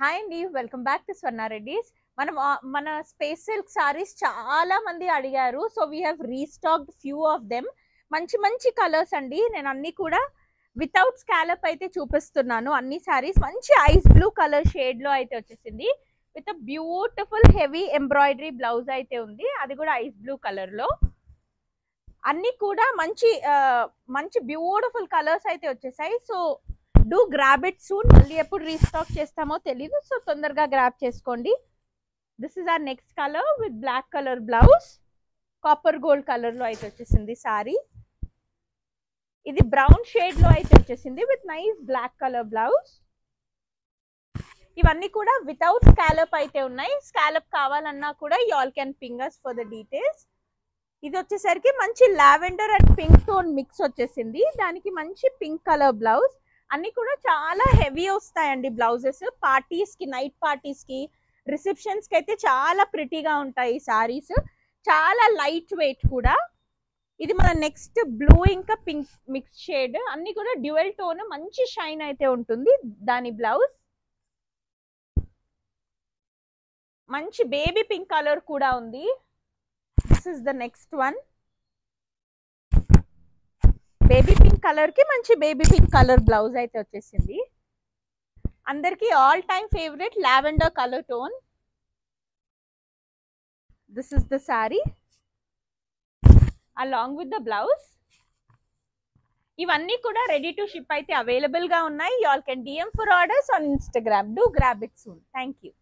Hi అండి, welcome back to స్వర్ణ రెడ్డిస్. మన space silk saris చాలా మంది అడిగారు. So we have restocked few of them. మంచి మంచి కలర్స్ అండి. నేను అన్ని కూడా వితౌట్ స్కాలప్ అయితే చూపిస్తున్నాను. అన్ని సారీస్ మంచి ఐస్ బ్లూ కలర్ షేడ్ లో అయితే వచ్చేసింది. With beautiful heavy embroidery blouse అయితే ఉంది, అది కూడా ఐస్ బ్లూ కలర్ లో. అన్ని కూడా మంచి మంచి బ్యూటిఫుల్ కలర్స్ అయితే వచ్చేసాయి. So do grab it soon. మళ్ళీ ఎప్పుడు రీస్టాక్ చేస్తామో తెలీదు, సో తొందరగా గ్రాబ్ చేసుకోండి. This is our next colour with black colour blouse. Copper gold colour లో అయితే వచ్చేసింది సారీ. ఇది బ్రౌన్ షేడ్ లో అయితే వచ్చేసింది with nice black colour blouse. ఇవన్నీ కూడా వితౌట్ స్కాలప్ అయితే ఉన్నాయి. స్కాలప్ కావాలన్నా కూడా you all can ping us for the details. ఇది వచ్చేసరికి మంచి lavender and pink tone mix వచ్చేసింది. దానికి మంచి పింక్ కలర్ బ్లౌజ్. అన్ని కూడా చాలా హెవీ వస్తాయండి బ్లౌజెస్. పార్టీస్ కి, నైట్ పార్టీస్ కి, రిసెప్షన్స్ కి అయితే చాలా ప్రిటీగా ఉంటాయి సారీస్. చాలా లైట్ వెయిట్ కూడా. ఇది మన నెక్స్ట్ బ్లూ ఇంకా పింక్ మిక్స్ షేడ్. అన్ని కూడా డ్యూయల్ టోన్, మంచి షైన్ అయితే ఉంటుంది. దాని బ్లౌజ్ మంచి బేబీ పింక్ కలర్ కూడా ఉంది. This is the next one. Baby pink colour కి మంచి బేబీ పింక్ కలర్ బ్లౌజ్ అయితే వచ్చేసింది. అందరికి all time favourite lavender colour tone. This is the sorry along with the blouse. ఇవన్నీ కూడా రెడీ టు షిప్ అయితే అవైలబుల్ గా ఉన్నాయి. You all can DM for orders on Instagram. Do grab it soon. Thank you.